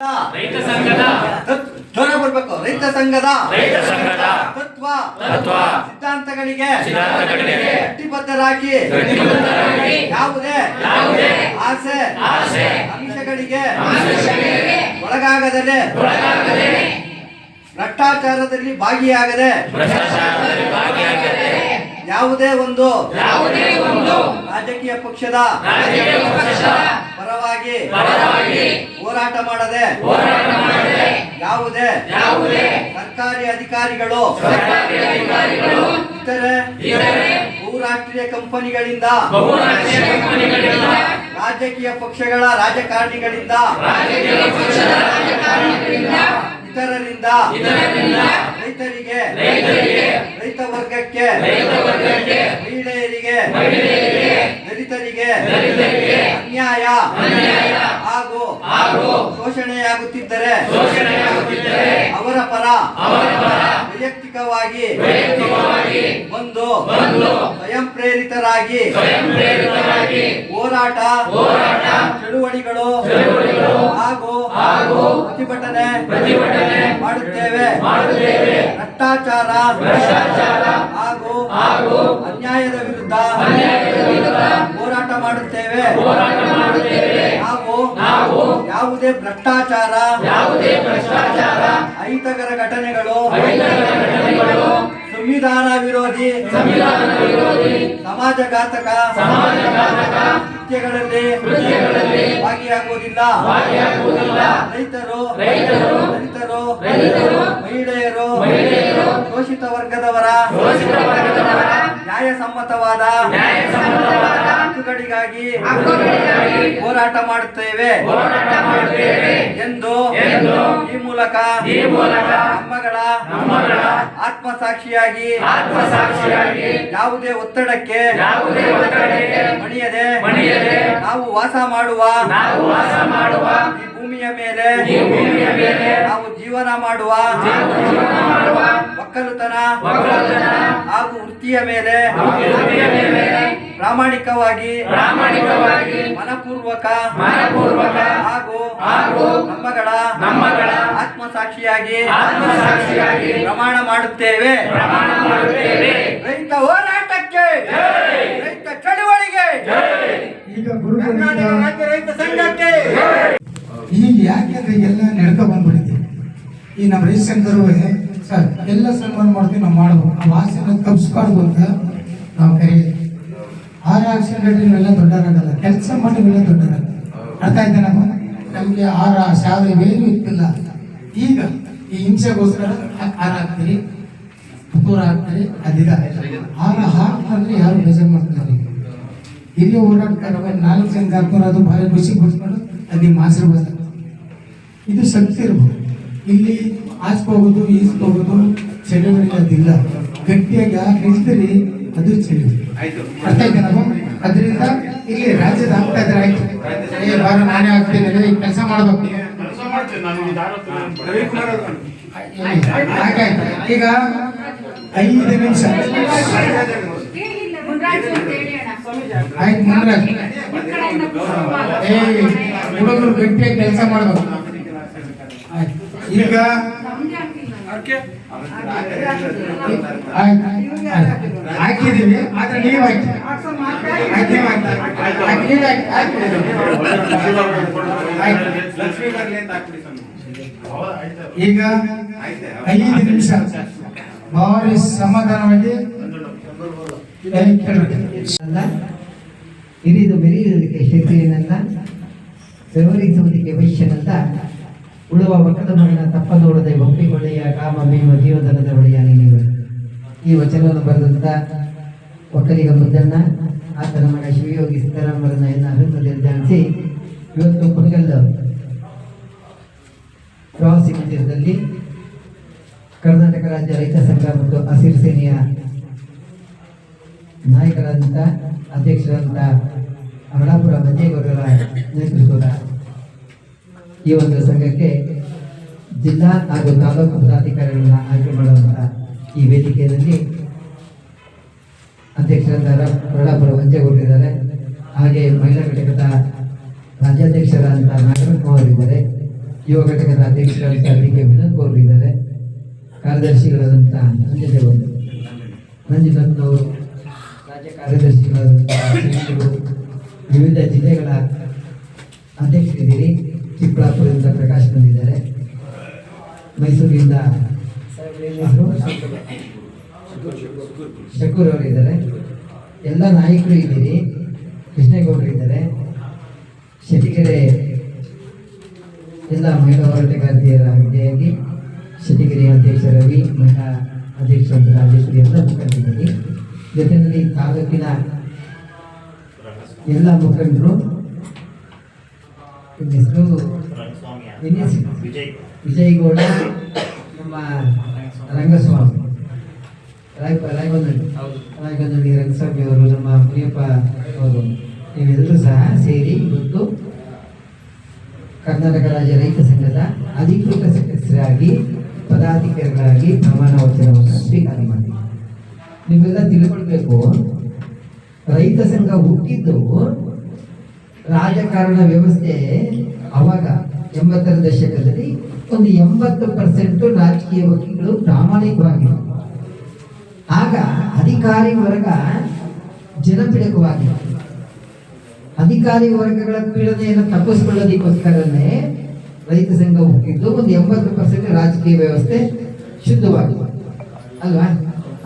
ರೈತ ಸಂಘದ ಜ್ವರ ಬರ್ಬೇಕು. ರೈತ ಸಂಘದ ತತ್ವ ಸಿದ್ಧಾಂತಗಳಿಗೆ ಕಟ್ಟಿಬದ್ಧರಾಗಿ ಯಾವುದೇ ಆಸೆ ಆಮಿಷಗಳಿಗೆ ಒಳಗಾಗದೆ ಭ್ರಷ್ಟಾಚಾರದಲ್ಲಿ ಭಾಗಿಯಾಗದೆ ಯಾವುದೇ ಒಂದು ರಾಜಕೀಯ ಪಕ್ಷದ ಪರವಾಗಿ ಹೋರಾಟ ಮಾಡದೆ ಯಾವುದೇ ಸರ್ಕಾರಿ ಅಧಿಕಾರಿಗಳು ಇತರೆ ಬಹುರಾಷ್ಟ್ರೀಯ ಕಂಪನಿಗಳಿಂದ ರಾಜಕೀಯ ಪಕ್ಷಗಳ ರಾಜಕಾರಣಿಗಳಿಂದ ಇತರರಿಂದ ರೈತರಿಗೆ ರೈತ ವರ್ಗಕ್ಕೆ ಮಹಿಳೆಯರಿಗೆ ದಲಿತರಿಗೆ ಅನ್ಯಾಯ ಹಾಗೂ ಶೋಷಣೆಯಾಗುತ್ತಿದ್ದರೆ ಅವರ ಪರ ವೈಯಕ್ತಿಕವಾಗಿ ಒಂದು ಸ್ವಯಂ ಪ್ರೇರಿತರಾಗಿ ಹೋರಾಟ ಚಳುವಳಿಗಳು ಹಾಗೂ ಪ್ರತಿಭಟನೆ ಮಾಡುತ್ತೇವೆ. ಭ್ರಷ್ಟಾಚಾರ ಹಾಗೂ ಅನ್ಯಾಯದ ವಿರುದ್ಧ ಹೋರಾಟ ಮಾಡುತ್ತೇವೆ. ನಾವು ಯಾವುದೇ ಭ್ರಷ್ಟಾಚಾರ ಅಹಿತಕರ ಘಟನೆಗಳು ಸಂವಿಧಾನ ವಿರೋಧಿ ಸಮಾಜಘಾತಕ ಕೃತ್ಯಗಳಲ್ಲಿ ಭಾಗಿಯಾಗುವುದಿಲ್ಲ. ರೈತರು ದಲಿತರು ಮಹಿಳೆಯರು ಶೋಷಿತ ವರ್ಗದವರ ನ್ಯಾಯಸಮ್ಮತವಾದ ಹಕ್ಕುಗಳಿಗಾಗಿ ಹೋರಾಟ ಮಾಡುತ್ತೇವೆ ಎಂದು ಈ ಮೂಲಕ ನಮ್ಮಗಳ ಆತ್ಮಸಾಕ್ಷಿಯಾಗಿ ಯಾವುದೇ ಒತ್ತಡಕ್ಕೆ ಮಣಿಯದೆ ನಾವು ವಾಸ ಮಾಡುವ ಈ ಭೂಮಿಯ ಮೇಲೆ ನಾವು ಜೀವನ ಮಾಡುವ ಒಕ್ಕಲುತನ ಹಾಗೂ ವೃತ್ತಿಯ ಮೇಲೆ ಪ್ರಾಮಾಣಿಕವಾಗಿ ಮನಪೂರ್ವಕ ಹಾಗೂ ನಮ್ಮಗಳ ಆತ್ಮಸಾಕ್ಷಿಯಾಗಿ ಪ್ರಮಾಣ ಮಾಡುತ್ತೇವೆ. ರೈತ ಹೋರಾಟಕ್ಕೆ, ರೈತ ಚಳುವಳಿಗೆ, ಈಗ ರಾಜ್ಯ ರೈತ ಸಂಘಕ್ಕೆ. ಈಗ ಯಾಕೆಂದ್ರೆ ಎಲ್ಲ ನಡ್ಕೊ ಬಂದ್ಬಿಟ್ಟಿದೆ. ಈ ನಮ್ಮ ರೈತ ಸಂಘರು ಸರ್ ಎಲ್ಲ ಸನ್ಮಾನ ಮಾಡ್ತೀವಿ, ನಾವು ಮಾಡ್ಬೋದು. ಆ ವಾಸನೆ ಕಬ್ಸ್ಬಾರ್ದು ಅಂತ ನಾವು ಕರೆಯೋದು. ಆರ ಆಕ್ಸಿಡೆಂಟ್ನೆಲ್ಲ ದೊಡ್ಡರಾಗಲ್ಲ, ಕೆಲಸ ಮಾಡಿವೆಲ್ಲ ದೊಡ್ಡರಾಗಲ್ಲ. ಅರ್ಥ ಆಯ್ತಾ? ನಮಗೆ ಆರ ಶಾಲೆ ಏನು ಇತ್ತಿಲ್ಲ. ಈಗ ಈ ಹಿಂಸೆಗೋಸ್ಕರ ಆರ ಹಾಕ್ತೀರಿ, ಪುತ್ತೂರ ಹಾಕ್ತೀರಿ, ಅದಿದ ಆರ ಹಾಕಂದ್ರೆ ಯಾರು ಬೇಜಾರು ಮಾಡ್ತಾರೆ. ಹಿರಿಯ ಹೋರಾಟಗಾರ 4 ಜನ ಕರ್ಕೊಂಡು ಅದು ಭಾಳ ಖುಷಿ ಪಡ್ಕೊಂಡು ಅದು ನಿಮ್ಮ ಆಶೀರ್ವಾದ. ಇದು ಶಕ್ತಿ ಇರ್ಬೋದು. ಇಲ್ಲಿ ಆಸ್ಕೋಗೋದು ಈಸ್ಕೋಗೋದು ಚಳುವಳಿ ಅದಿಲ್ಲ. ಗಟ್ಟಿಯಾಗಿ ಯಾಕೆ ನಿಲ್ತೀರಿ ಅದು ಚಳುವಳಿ. ಅರ್ಥ ಆಯ್ತಾ? ನಾವು ಅದರಿಂದ ಇಲ್ಲಿ ರಾಜ್ಯದ ಆಗ್ತಾ ಇದ್ರೆ ಆಯ್ತು, ಬಾರ ನಾನೇ ಆಗ್ತೀನಿ, ಈ ಕೆಲಸ ಮಾಡ್ಬೇಕು. ಹಾಗಾಯ್ತು. ಈಗ 5 ನಿಮಿಷ ಆಯ್ತು. ಮುನ್ರಾಜ್ ಹುಡುಗರು ಗಟ್ಟಿಯಾಗಿ ಕೆಲಸ ಮಾಡ್ಬೇಕು. ಈಗ ಹಾಕಿದೀವಿ, ಆದ್ರೆ ನೀವು ಈಗ 5 ನಿಮಿಷ ಭಾರಿ ಸಮಾಧಾನವಾಗಿ ಹಿರಿದು ಮೆರೆಯುವುದಕ್ಕೆ ಶಕ್ತಿಯನ್ನಲ್ಲ, ವ್ಯವಹರಿಸುವುದಕ್ಕೆ ವೈಶ್ಯನಲ್ಲ, ಉಳುವ ಒಕ್ಕದ ಮಗನ ತಪ್ಪ ನೋಡದೆ ಒಪ್ಪಿಕೊಳ್ಳೆಯ ಕಾಮ ಭೀಮ ಜೀವಧನದ ಒಡೆಯ ನೀನು. ಈ ವಚನವನ್ನು ಬರೆದಂತ ಒಕ್ಕಲಿಗ ಮುದ್ದಣ್ಣ, ಆತನ ಮಗ ಶಿವಯೋಗಿ ಸಿದ್ದರಾಮರನ್ನ ಹೃದಯದಲ್ಲಿ ಧ್ಯಾನಿಸಿ ಇವತ್ತು ಕುಣಗಲ್ ಪ್ರವಾಸಿ ಮಂದಿರದಲ್ಲಿ ಕರ್ನಾಟಕ ರಾಜ್ಯ ರೈತ ಸಂಘ ಮತ್ತು ಹಸಿರು ಸೇನೆಯ ನಾಯಕರಾದಂಥ ಅಧ್ಯಕ್ಷರಾದಂಥ ಅಮಲಾಪುರ ಮಂಜೇಗೌಡರ ನೇತೃತ್ವದ ಈ ಒಂದು ಸಂಘಕ್ಕೆ ಜಿಲ್ಲಾ ಹಾಗೂ ತಾಲೂಕು ಪದಾಧಿಕಾರಿಗಳನ್ನ ಆಯ್ಕೆ ಮಾಡುವಂತಹ ಈ ವೇದಿಕೆಯಲ್ಲಿ ಅಧ್ಯಕ್ಷರಾದ ಅಮಲಾಪುರ ಮಂಜೇಗೌಡರಿದ್ದಾರೆ. ಹಾಗೆ ಮಹಿಳಾ ಘಟಕದ ರಾಜ್ಯಾಧ್ಯಕ್ಷರಾದಂಥ ನಾಗರತ್ನ ಅವರಿದ್ದಾರೆ. ಯುವ ಘಟಕದ ಅಧ್ಯಕ್ಷರಾದಂಥ ಡಿ.ಕೆ. ವಿನೋದ್ ಗೌಡ್ರು ಇದ್ದಾರೆ. ಕಾರ್ಯದರ್ಶಿಗಳಾದಂಥ ನಂಜುನತ್ನವರು, ರಾಜ್ಯ ಕಾರ್ಯದರ್ಶಿಗಳಾದಂಥ ಶ್ರೀಗಳು, ವಿವಿಧ ಜಿಲ್ಲೆಗಳ ಅಧ್ಯಕ್ಷರಿದ್ದೀರಿ. ಚಿಕ್ಕಬಳ್ಳಾಪುರದಿಂದ ಪ್ರಕಾಶ್ ಬಂದಿದ್ದಾರೆ, ಮೈಸೂರಿನಿಂದ ಶಕೂರ್ ಅವರು ಇದ್ದಾರೆ, ಎಲ್ಲ ನಾಯಕರು ಇದ್ದೀರಿ. ಕೃಷ್ಣೇಗೌಡರು ಇದ್ದಾರೆ, ಶೆಟ್ಟಿಗೆರೆ ಎಲ್ಲ ಮಹಿಳಾ ಹೋರಾಟಗಾರ್ತಿಯರ ಜೊತೆಯಾಗಿ ಶೆಟ್ಟಿಗೆರೆ ಅಧ್ಯಕ್ಷ ರವಿ, ಮಹಿಳಾ ಅಧ್ಯಕ್ಷರಾದ ರಾಜೇಶ್ವರಿ ಎಲ್ಲ ಮುಖಂಡರಿದ್ದೀರಿ. ಜೊತೆಯಲ್ಲಿ ತಾಲೂಕಿನ ಎಲ್ಲ ಮುಖಂಡರು, ಹೆಸರು ವಿಜಯಗೌಡ, ನಮ್ಮ ರಂಗಸ್ವಾಮಿ ರಾಯಗೊಂದಳ್ಳಿ ರಂಗಸ್ವಾಮಿ ಅವರು, ನಮ್ಮ ಮುನಿಯಪ್ಪ ಅವರು, ನೀವೆಲ್ಲರೂ ಸಹ ಸೇರಿ ಇವತ್ತು ಕರ್ನಾಟಕ ರಾಜ್ಯ ರೈತ ಸಂಘದ ಅಧಿಕೃತ ಸದಸ್ಯರಾಗಿ ಪದಾಧಿಕಾರಿಗಳಾಗಿ ಪ್ರಮಾಣ ವಚನವನ್ನು ಸ್ವೀಕಾರ ಮಾಡಿ. ನೀವೆಲ್ಲ ತಿಳ್ಕೊಳ್ಬೇಕು, ರೈತ ಸಂಘ ಹುಟ್ಟಿದ್ದು ರಾಜಕಾರಣ ವ್ಯವಸ್ಥೆ ಅವಾಗ 80ರ ದಶಕದಲ್ಲಿ ಒಂದು 80% ರಾಜಕೀಯ ವಕೀಲರು ಪ್ರಾಮಾಣಿಕವಾಗಿದ್ದರು. ಆಗ ಅಧಿಕಾರಿ ವರ್ಗ ಜನಪೀಡಕವಾಗಿತ್ತು. ಅಧಿಕಾರಿ ವರ್ಗಗಳ ಪೀಡನೆಯನ್ನು ತಪ್ಪಿಸ್ಕೊಳ್ಳೋದಕ್ಕೋಸ್ಕರನೇ ರೈತ ಸಂಘ ಹುಟ್ಟಿದ್ದು. ಒಂದು 80% ರಾಜಕೀಯ ವ್ಯವಸ್ಥೆ ಶುದ್ಧವಾಗಿದೆ ಅಲ್ವಾ?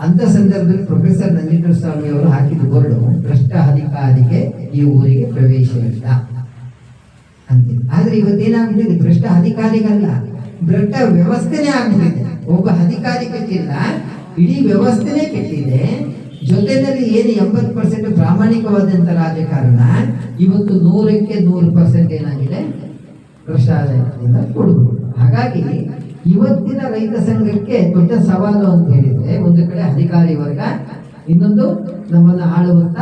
ಅಂತ ಸಂದರ್ಭದಲ್ಲಿ ಪ್ರೊಫೆಸರ್ ನಂಜುಂಡಸ್ವಾಮಿ ಅವರು ಹಾಕಿದ ಬೋರ್ಡು, ಭ್ರಷ್ಟ ಅಧಿಕಾರಿಗೆ ಈ ಊರಿಗೆ ಪ್ರವೇಶವಿಲ್ಲ ಅಂತ. ಆದ್ರೆ ಇವತ್ತೇನಾಗ್ಬಿಟ್ಟಿದೆ, ಭ್ರಷ್ಟ ಅಧಿಕಾರಿಗಲ್ಲ, ಭ್ರಷ್ಟ ವ್ಯವಸ್ಥೆನೇ ಆಗ್ಬಿಟ್ಟಿದೆ. ಒಬ್ಬ ಅಧಿಕಾರಿ ಕೆಟ್ಟಿಲ್ಲ, ಇಡೀ ವ್ಯವಸ್ಥೆನೇ ಕೆಟ್ಟಿದೆ. ಜೊತೆಯಲ್ಲಿ ಏನು 80% ಪ್ರಾಮಾಣಿಕವಾದಂತ ರಾಜಕಾರಣ ಇವತ್ತು 100ಕ್ಕೆ 100% ಏನಾಗಿದೆ, ಭ್ರಷ್ಟಾಚಾರದಿಂದ ಕೂಡಿದ್ರು. ಹಾಗಾಗಿ ಇವತ್ತಿನ ರೈತ ಸಂಘಕ್ಕೆ ದೊಡ್ಡ ಸವಾಲು ಅಂತ ಹೇಳಿದ್ರೆ, ಒಂದು ಕಡೆ ಅಧಿಕಾರಿ ವರ್ಗ, ಇನ್ನೊಂದು ನಮ್ಮನ್ನು ಆಳುವಂತ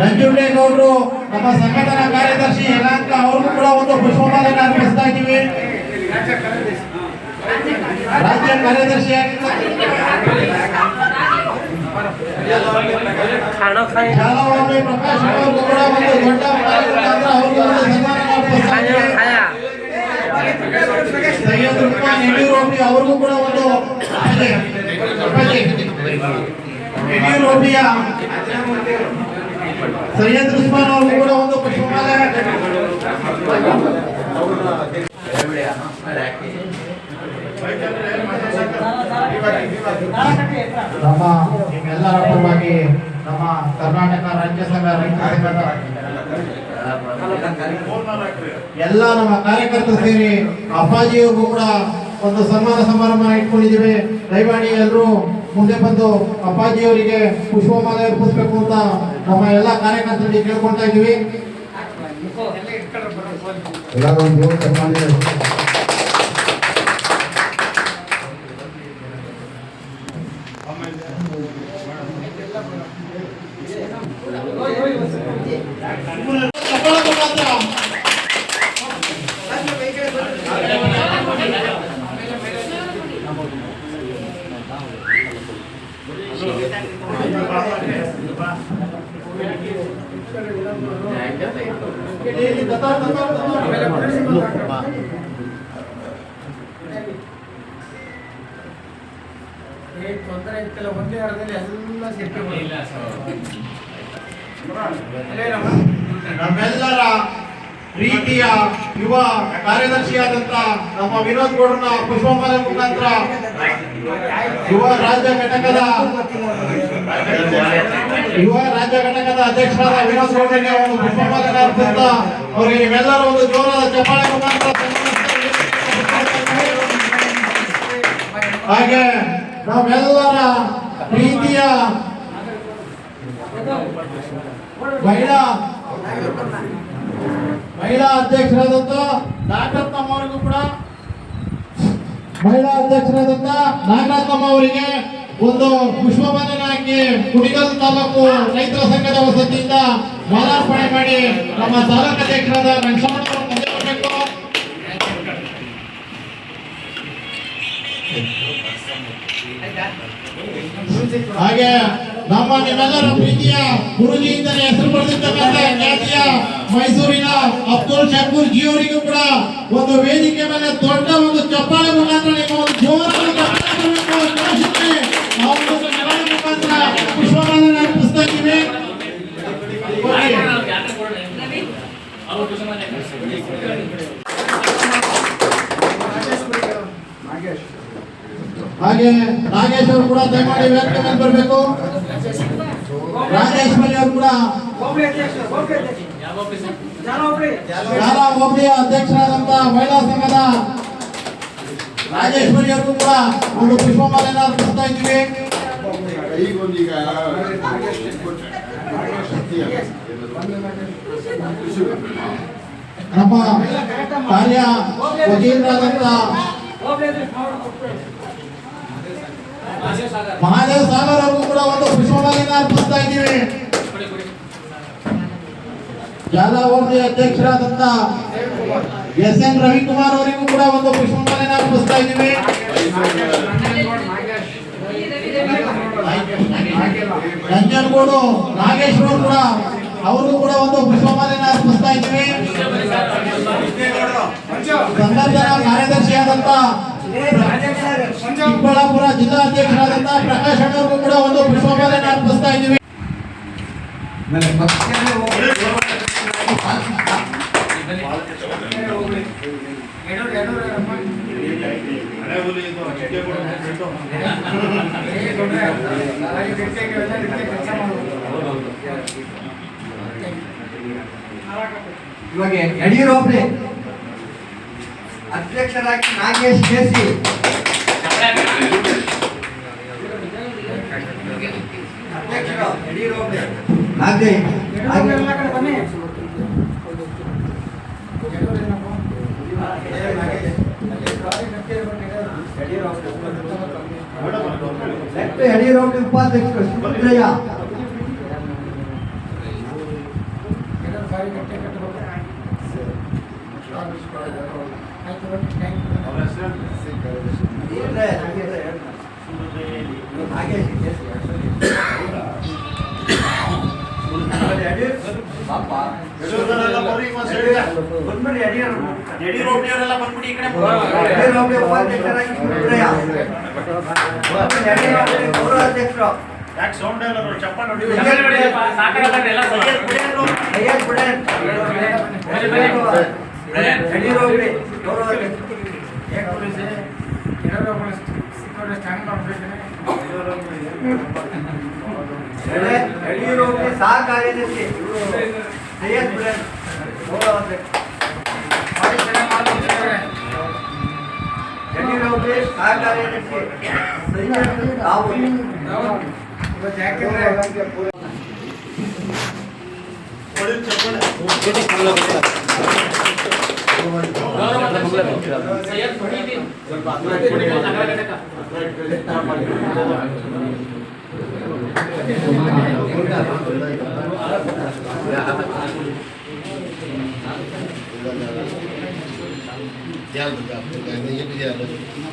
ನಂಜುಂಡೇಗೌಡರು, ನಮ್ಮ ಸಂಘಟನಾ ಕಾರ್ಯದರ್ಶಿ ಯಲಹಂಕ, ಅವ್ರಿಗೂ ಕೂಡ ಒಂದು ಪುಷ್ಪಮಾಲೆಯನ್ನು ಅರ್ಪಿಸ್ತಾ ಇದ್ದೀವಿ. ರಾಜ್ಯ ಕಾರ್ಯದರ್ಶಿಯಾಗಿ ಶಾಲಾವಾಣಿ ಪ್ರಕಾಶ್ ಅವ್ರಿಗೂ ಕೂಡ ಒಂದು ದೊಡ್ಡ ಅವ್ರಿಗೂ ಒಂದು ಸನ್ಮಾನ ಅರ್ಪಿಸ್ತಾ ಇದ್ದೀವಿ. ಸೈಯದ್ ಉಸ್ಮಾನ್ ಯಡಿಯೂರಪ್ಪ ಅವ್ರಿಗೂ ಕೂಡ ಒಂದು ಯಡಿಯೂರಪ್ಪಿಯ ಸೈಯದ್ ಉಸ್ಮಾನ್ ಅವ್ರಿಗೂ ಕೂಡ ಒಂದು ಪುಷ್ಪಮಾಲೆ. ನಮ್ಮ ನಿಮ್ಮೆಲ್ಲರ ಪರವಾಗಿ ನಮ್ಮ ಕರ್ನಾಟಕ ರಾಜ್ಯ ಸಂಘ ರೈತ ಸಂಘದ ಎಲ್ಲ ನಮ್ಮ ಕಾರ್ಯಕರ್ತರು ಸೇರಿ ಅಪ್ಪಾಜಿಯವ್ರಿಗೂ ಕೂಡ ಒಂದು ಸನ್ಮಾನ ಸಮಾರಂಭ ಇಟ್ಕೊಂಡಿದ್ದೀವಿ. ದಯಮಾಡಿ ಎಲ್ಲರೂ ಮುಂದೆ ಬಂದು ಅಪ್ಪಾಜಿಯವರಿಗೆ ಪುಷ್ಪಮಾಲೆ ಅರ್ಪಿಸಬೇಕು ಅಂತ ನಮ್ಮ ಎಲ್ಲ ಕಾರ್ಯಕರ್ತರಿಗೆ ಕೇಳ್ಕೊಳ್ತಾ ಇದ್ದೀವಿ. ಎಲ್ಲರೂ ಸನ್ಮಾನ ತೊಂದರೆ ಇತ್ತಲ್ಲ, ಒಂದೇ ವಾರದಲ್ಲಿ ಎಲ್ಲ ಸಿಕ್ಕಿಲ್ಲ. ನಮ್ಮೆಲ್ಲರ ಪ್ರೀತಿಯ ಯುವ ಕಾರ್ಯದರ್ಶಿಯಾದಂತ ನಮ್ಮ ವಿನೋದ್ ಗೌಡ್ರನ್ನ ಪುಷ್ಪಮಾಲೆ ಮುಖಾಂತರ ಯುವ ರಾಜ್ಯ ಘಟಕದ ಅಧ್ಯಕ್ಷರಾದ ವಿನೋದ್ ಗೌಡ್ರಿಗೆ ಒಂದು ಪುಷ್ಪಮಾಲೆ ಅರ್ಪಿಸ್ತಾ ಅವರಿಗೆ ನೀವೆಲ್ಲರೂ ಒಂದು ಜೋರಾದ ಚಪ್ಪಾಳೆ ಮುಖಾಂತರ ಹಾಗೆ ನಮ್ಮೆಲ್ಲರ ಪ್ರೀತಿಯ ಮಹಿಳಾ ಅಧ್ಯಕ್ಷರಾದಂತ ನಾಗರತ್ನಮ್ಮ ಅವರಿಗೂ ಕೂಡ ಅವರಿಗೆ ಒಂದು ಪುಷ್ಪಮಾಲೆನ ಹಾಕಿ ಕುಣಿಗಲ್ ತಾಲೂಕು ರೈತರ ಸಂಘದ ವಸತಿಯಿಂದ ಮಾಲಾರ್ಪಣೆ ಮಾಡಿ ನಮ್ಮ ತಾಲೂಕು ಅಧ್ಯಕ್ಷರಾದ ರಂಗಸ್ವಾಮಿ ಮುಂದೆ ಬರಬೇಕು. ಹಾಗೆ ನಮ್ಮ ನಿಮ್ಮೆಲ್ಲರ ಪ್ರೀತಿಯ ಗುರುಜಿಯಿಂದಲೇ ಹೆಸರು ಪಡೆದಿರ್ತಕ್ಕಂಥ ಖ್ಯಾತಿಯ ಮೈಸೂರಿನ ಅಬ್ದುಲ್ ಶಕೂರ್ ಜಿ ಅವರಿಗೂ ಕೂಡ ಒಂದು ವೇದಿಕೆ ಮೇಲೆ ದೊಡ್ಡ ಒಂದು ಚಪ್ಪಾಳೆ ಮುಖಾಂತರ ನಿಮ್ಮ ಒಂದು ಜೋರಾದ ಚಪ್ಪಾಳೆ ಬರಬೇಕು ಅಂತ ಆಶಿಸಿ ಆ ಒಂದು ಚಪ್ಪಾಳೆ ಮುಖಾಂತರ ಪುಷ್ಪಮಾಲೆಯನ್ನು ಅರ್ಪಿಸ್ತಾ ಇದ್ದೀವಿ. ಹಾಗೆ ನಾಗೇಶ್ ಅವರು ಕೂಡ ದಯಮಾಡಿ ವೇದಿಕೆ ಮೇಲೆ ಬರಬೇಕು. ರಾಜೇಶ್ವರಿ ಅವರು ಕೂಡ ಶಾಲಾ ಹೋಬಳಿಯ ಅಧ್ಯಕ್ಷರಾದಂತ ಮಹಿಳಾ ಸಂಘದ ರಾಜೇಶ್ವರಿ ಅವರು ಕೂಡ ಒಂದು ಪುಷ್ಪಮಾಲೆಯನ್ನು ಅರ್ಪಿಸ್ತಾ ಇದ್ದೀವಿ. ನಮ್ಮ ಕಾರ್ಯ ವಕೀಲರಾದಂತ ಮಹಾದೇವ್ ಸಾಗರ್ ಅವರು ಕೂಡ ಒಂದು ಪುಷ್ಪಮಾಲೆಯನ್ನು ಅರ್ಪಿಸ್ತಾ ಇದ್ದೀವಿ. ಶಾಲಾ ಹೋಬಳಿ ಅಧ್ಯಕ್ಷರಾದಂತ SN ರವಿಕುಮಾರ್ ಅವರಿಗೂ ಕೂಡ ಒಂದು ಪುಷ್ಪಮಾಲೆಯನ್ನು ಅರ್ಪಿಸ್ತಾ ಇದ್ದೀವಿ. ನಂಜನಗೂಡು ನಾಗೇಶ್ ಅವರು ಕೂಡ ಅವ್ರಿಗೂ ಕೂಡ ಒಂದು ಪುಷ್ಪಮಾಲೆಯನ್ನು ಅರ್ಪಿಸ್ತಾ ಇದ್ದೀವಿ. ಸಂಘಟನಾ ಕಾರ್ಯದರ್ಶಿಯಾದಂತ ಚಿಕ್ಕಬಳ್ಳಾಪುರ ಜಿಲ್ಲಾ ಅಧ್ಯಕ್ಷರಾದಂತ ಪ್ರಕಾಶ್ ಅವ್ರಿಗೂ ಕೂಡ ಒಂದು ಪುಷ್ಪಮಾಲೆಯನ್ನು ಅರ್ಪಿಸ್ತಾ ಇದ್ದೀವಿ. ಇವಾಗ ಯಡಿಯೂರಪ್ಪ ಅಧ್ಯಕ್ಷರಾಗಿ ನಾಗೇಶ್ ಕೇಸಿ ಅಧ್ಯಕ್ಷರು ಯಡಿಯೂರಪ್ಪ ಯಡಿಯೂರಪ್ಪ ಉಪಾಧ್ಯಕ್ಷರು ಸುಬ್ರಯ್ಯ ಯಡಿಯೂರಪ್ಪ ಸಹ ಕಾರ್ಯದರ್ಶಿ ಯಡಿಯೂರಪ್ಪ ಸಹ ಕಾರ್ಯದರ್ಶಿ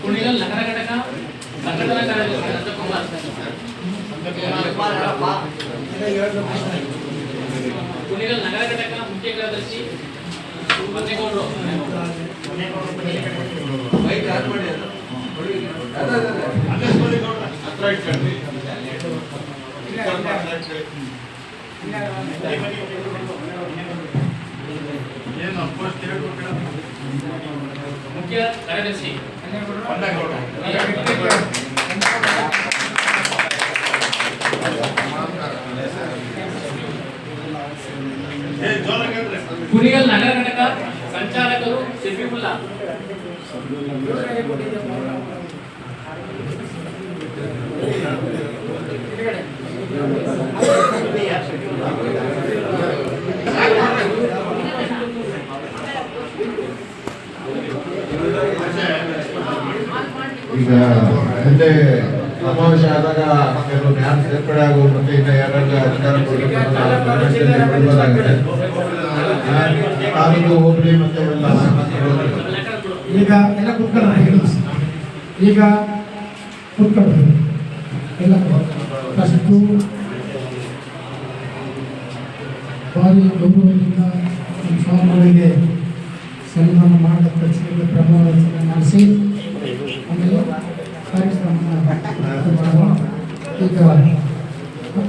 ಕುಣಿಗಲ್ ನಗರ ಘಟಕ ಸಂಘಟನಾ ಕಾರ್ಯದರ್ಶಿ ನಂದಕುಮಾರ್, ಕುಣಿಗಲ್ ನಗರ ಘಟಕ ಮುಖ್ಯ ಕಾರ್ಯದರ್ಶಿ ಮನ್ನೇಗೌಡರು, ಮುಖ್ಯ ಕಾರ್ಯದರ್ಶಿ ಕುಣಿಗಲ್ ನಗರ ಘಟಕ ಸಂಚಾಲಕರು ಶಫೀವುಲ್ಲಾ, ಈಗ ಹಿಂದೆ ಸಮಾವೇಶ ಆದಾಗ ಕೆಲವು ಜ್ಞಾನ ಸೇರ್ಪಡೆ ಆಗುವ ಮತ್ತೆ ಇನ್ನು ಯಾರಾದ್ರೂ ಅಧಿಕಾರ ಕೊಡಬೇಕಾಗಿದೆ. ತಾಲೂಕು ಹೋಬಳಿ ಮತ್ತೆ ಈಗ ಎಲ್ಲ ಕುತ್ಕೊಳ್ಳೋಣ. ಈಗ ಕುತ್ಕೊಳ್ಳೋದು ಎಲ್ಲ ಫಸ್ಟು ಭಾರಿ ಗೌರವದಿಂದ ಅವರಿಗೆ ಸನ್ಮಾನ ಮಾಡಿದ ತಕ್ಷಣ ಪ್ರಮಾಣ ವಚನ ಮಾಡಿಸಿ ಆಮೇಲೆ ಕಾರ್ಯಕ್ರಮ ಈಗ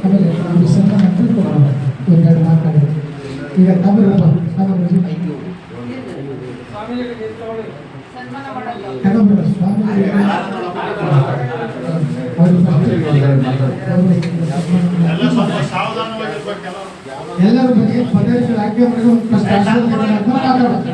ಆಮೇಲೆ ಒಂದು ಸನ್ಮಾನ ಕೊಡೋಣ. ಒಂದೆರಡು ಮಾತಾಡಿದೆ ಈಗ ತಮಿಳು ಎಲ್ಲರ ಬಗ್ಗೆ ಪದಾರ್ಥಗಳು ಆಯ್ಕೆ ಮಾಡಿ ಒಂದು ಫಸ್ಟ್ ಮಾತಾಡೋದು.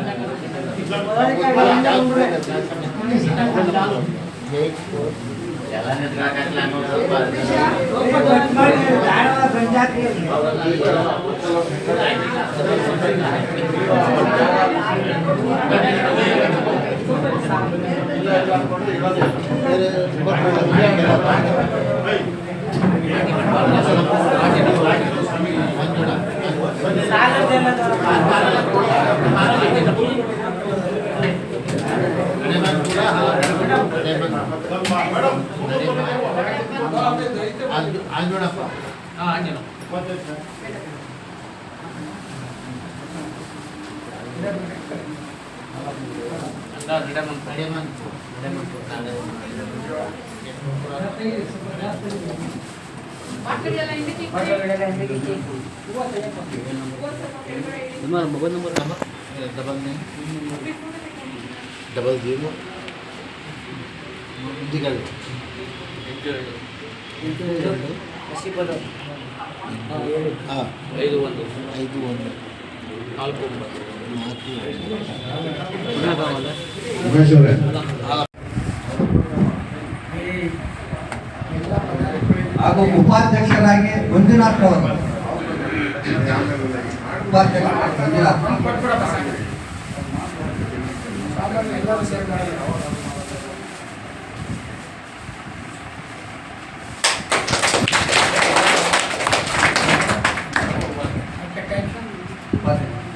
मोबाइल नंबर डबल 0 ಹಾಗೂ ಉಪಾಧ್ಯಕ್ಷರಾಗಿ ಮಂಜುನಾಥ್ ಅವರು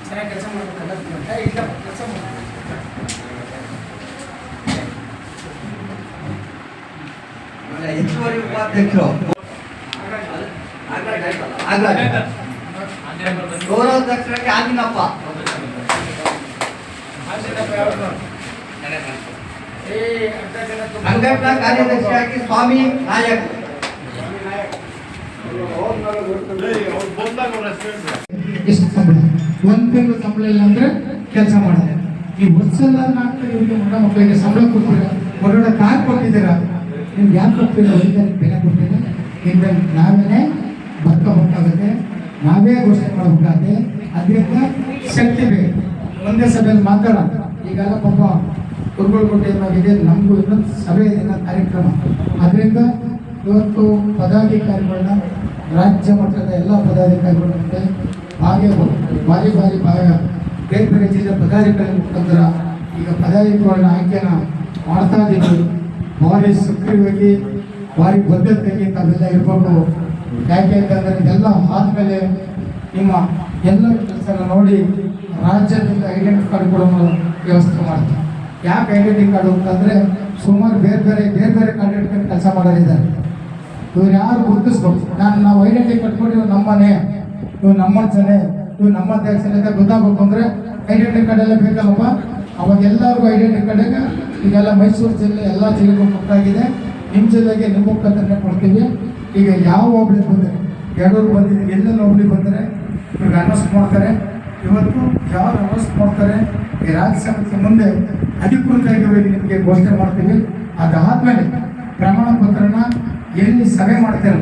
ಚೆನ್ನಾಗಿ ಕೆಲಸ ಮಾಡ್ಬೇಕಲ್ಲ ಇಲ್ಲ ಕೆಲಸ ಹೆಚ್ಚುವರಿ ಉಪಾಧ್ಯಕ್ಷರು ಗೌರವಾಧ್ಯಕ್ಷರಾಗಿ ಆಂಜಿನಪ್ಪ, ಸಂಘಟನಾ ಕಾರ್ಯದರ್ಶಿಯಾಗಿ ಸ್ವಾಮಿ ನಾಯಕ್, ಎಷ್ಟು ಸಂಬಳ, ಒಂದು ತಿಂಗಳು ಸಂಬಳ ಇಲ್ಲ ಅಂದ್ರೆ ಕೆಲಸ ಮಾಡಿದೆ. ಈ ವರ್ಷಲ್ಲ ಇವರಿಗೆ ಮಗ ಮಕ್ಕಳಿಗೆ ಸಂಬಳ ಕೊಡ್ತೀರಾ, ಹೊರಗಡೆ ಕಾರ್ ಕೊಟ್ಟಿದ್ದೀರಾ, ನಿಮ್ಗೆ ಯಾಕೆ ಕೊಡ್ತೀರಾ, ವೈದ್ಯರಿಗೆ ಬೆಲೆ ಕೊಡ್ತೀರಾ, ಇನ್ನು ನಾವೇ ಬರ್ಕೋಬೇಕಾಗುತ್ತೆ, ನಾವೇ ಘೋಷಣೆ ಮಾಡಬೇಕಾಗುತ್ತೆ. ಅದರಿಂದ ಶಕ್ತಿ ಬೇಕು. ಒಂದೇ ಸಭೆಯಲ್ಲಿ ಮಾತಾಡೋಣ. ಈಗೆಲ್ಲ ಪಾಪ ಕುರುಬಳಕೋಟೆ ಏನಾಗಿದೆ, ನಮಗೂ ಇನ್ನೊಂದು ಸಭೆ ಇದೆ, ಕಾರ್ಯಕ್ರಮ. ಅದರಿಂದ ಇವತ್ತು ಪದಾಧಿಕಾರಿಗಳನ್ನ ರಾಜ್ಯ ಮಟ್ಟದ ಎಲ್ಲ ಪದಾಧಿಕಾರಿಗಳ ಜೊತೆ ಹಾಗೆ ಬಾರಿ ಬೇರೆ ಬೇರೆ ಜಿಲ್ಲೆ ಪದಾಧಿಕಾರಿ ಮುಖಾಂತರ ಈಗ ಪದಾಧಿಕಾರಿಗಳನ್ನ ಆಯ್ಕೆನ ಮಾಡ್ತಾ ಇದ್ದೀವಿ. ಭಾರಿ ಸಕ್ರಿಯವಾಗಿ ಭಾರಿ ಬದ್ಧತೆಯಾಗಿ ತಾವೆಲ್ಲ ಇರಬೇಕು. ಯಾಕೆ ಅಂತಂದರೆ ಇದೆಲ್ಲ ಆದಮೇಲೆ ನಿಮ್ಮ ಎಲ್ಲ ಕೆಲಸ ನೋಡಿ ರಾಜ್ಯದಿಂದ ಐಡೆಂಟಿ ಕಾರ್ಡ್ ಕೊಡೋ ವ್ಯವಸ್ಥೆ ಮಾಡ್ತೀವಿ. ಯಾಕೆ ಐಡೆಂಟಿ ಕಾರ್ಡ್ ಅಂತಂದರೆ ಸುಮಾರು ಬೇರೆ ಬೇರೆ ಕ್ಯಾಂಡಿಡೇಟ್ ಕೆಲಸ ಮಾಡೋರಿದ್ದಾರೆ. ಇವ್ರು ಯಾರು ಗುರುತಿಸ್ಬೇಕು, ನಾವು ಐಡೆಂಟಿ ಕಟ್ಕೊಂಡು ಇವ್ರು ನಮ್ಮನೆ, ಇವ್ರು ನಮ್ಮ ಜನೆ, ಇವ್ರು ನಮ್ಮ ಅಧ್ಯಕ್ಷನೇ ಅಂತ ಗೊತ್ತಾಗಬೇಕು ಅಂದರೆ ಐಡೆಂಟಿ ಕಾರ್ಡ್ ಎಲ್ಲ ಬೇಕಲ್ಲಪ್ಪ. ಅವಾಗ ಎಲ್ಲರಿಗೂ ಐಡೆಂಟಿ ಕಾರ್ಡಿಗೆ ಈಗೆಲ್ಲ ಮೈಸೂರು ಜಿಲ್ಲೆ ಎಲ್ಲ ಜಿಲ್ಲೆಗೂ ಕೊಟ್ಟಾಗಿದೆ. ನಿಮ್ಮ ಜಿಲ್ಲೆಗೆ ನಿಮ್ಮ ಮುಖಾಂತರನೇ ಕೊಡ್ತೀವಿ. ಈಗ ಯಾವ ಒಬ್ಬಳಿ ಬಂದರೆ ಎರಡೂರು ಬಂದಿದ್ದೀವಿ, ಎಲ್ಲೆಲ್ಲ ಒಬ್ಬಳಿ ಬಂದರೆ ಇವ್ರಿಗೆ ಅನೌನ್ಸ್ ಮಾಡ್ತಾರೆ. ಇವತ್ತು ಯಾರು ಅನೌನ್ಸ್ ಮಾಡ್ತಾರೆ ಈ ರಾಜ್ಯ ಸಮಿತಿ ಮುಂದೆ ಅಧಿಕೃತವಾಗಿ ನಿಮಗೆ ಘೋಷಣೆ ಮಾಡ್ತೀವಿ. ಅದಾದಮೇಲೆ ಪ್ರಮಾಣ ಪತ್ರನ ಎಲ್ಲಿ ಸಭೆ ಮಾಡ್ತಾರೆ,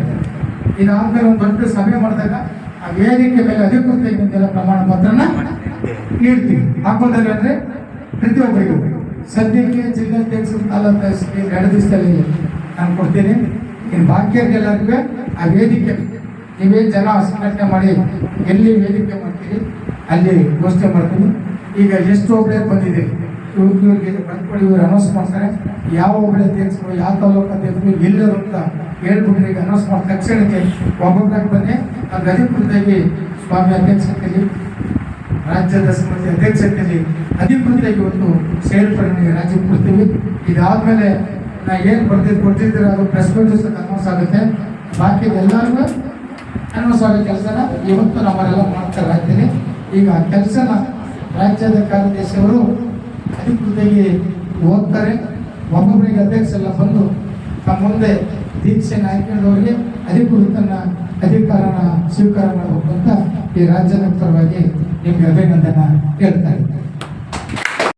ಇದಾದ್ಮೇಲೆ ಒಂದು ದೊಡ್ಡ ಸಭೆ ಮಾಡಿದಾಗ ಆ ವೇದಿಕೆ ಮೇಲೆ ಅಧಿಕೃತವಾಗಿ ನಿಮಗೆಲ್ಲ ಪ್ರಮಾಣ ಪತ್ರನ ನೀಡ್ತೀವಿ. ಹಾಕೋದ್ರೆ ಅಂದರೆ ಪ್ರತಿಯೊಬ್ಬರಿಗೂ ಸದ್ಯಕ್ಕೆ ಜಿಲ್ಲಾಧ್ಯಕ್ಷರು ತಾಲೂಕು 2 ದಿವಸದಲ್ಲಿ ನಾನು ಕೊಡ್ತೀನಿ. ಇನ್ನು ಬಾಕಿಯವರಿಗೆಲ್ಲರಿಗೂ ಆ ವೇದಿಕೆ ನೀವೇ ಜನ ಸಂಘಟನೆ ಮಾಡಿ ಎಲ್ಲಿ ವೇದಿಕೆ ಮಾಡ್ತೀವಿ ಅಲ್ಲಿ ಘೋಷಣೆ ಮಾಡ್ತೀನಿ. ಈಗ ಎಷ್ಟು ಒಬ್ಬರೇ ಬಂದಿದೆ ಇವ್ರಿಗೆ ಬಂದ್ಕೊಂಡು ಇವ್ರು ಅನೌನ್ಸ್ ಮಾಡ್ತಾರೆ. ಯಾವ ಒಬ್ಬರೇ ಅಧ್ಯಕ್ಷರು, ಯಾವ ತಾಲೂಕು ಅಧ್ಯಕ್ಷರು, ಎಲ್ಲರೂ ಅಂತ ಹೇಳ್ಬಿಟ್ರೆ ಈಗ ಅನೌನ್ಸ್ ಮಾಡಿದ ತಕ್ಷಣಕ್ಕೆ ಒಬ್ಬೊಬ್ಬರಾಗಿ ಬಂದು ಅದು ಅಧಿಕೃತವಾಗಿ ಸ್ವಾಮಿ ಅಧ್ಯಕ್ಷತೆಯಲ್ಲಿ, ರಾಜ್ಯದ ಸಮಿತಿ ಅಧ್ಯಕ್ಷತೆಯಲ್ಲಿ ಅಧಿಕೃತವಾಗಿ ಇವತ್ತು ಸೇರ್ಪಡೆ ರಾಜ್ಯಕ್ಕೆ ಕೊಡ್ತೀವಿ. ಇದಾದಮೇಲೆ ನಾ ಏನು ಕೊಡ್ತಿದ್ರೆ ಅದು ಪ್ರೆಸ್ ಮೀಟ್ ಅನೌನ್ಸ್ ಆಗುತ್ತೆ. ಬಾಕಿ ಎಲ್ಲರಿಗೂ ಅನೌನ್ಸ್ ಆಗೋ ಕೆಲಸನ ಇವತ್ತು ನಮ್ಮನ್ನೆಲ್ಲ ಮಾಡ್ತಾ ಇರ್ತೀನಿ. ಈಗ ಆ ಕೆಲಸನ ರಾಜ್ಯದ ಕಾರ್ಯದರ್ಶಿಯವರು ಅಧಿಕೃತವಾಗಿ ಹೋಗ್ತಾರೆ. ಒಬ್ಬೊಬ್ಬರಿಗೆ ಅಧ್ಯಕ್ಷರೆಲ್ಲ ಬಂದು ತಮ್ಮ ಮುಂದೆ ದೀಕ್ಷೆನ ಹಾಕಿಕೊಂಡವರಿಗೆ ಅಧಿಕಾರನ ಸ್ವೀಕಾರ ಮಾಡಬೇಕು ಅಂತ ಈ ರಾಜ್ಯದ ಪರವಾಗಿ ನಿಮ್ಗೆ ಅಭಿನಂದನೆ ಹೇಳ್ತಾರೆ.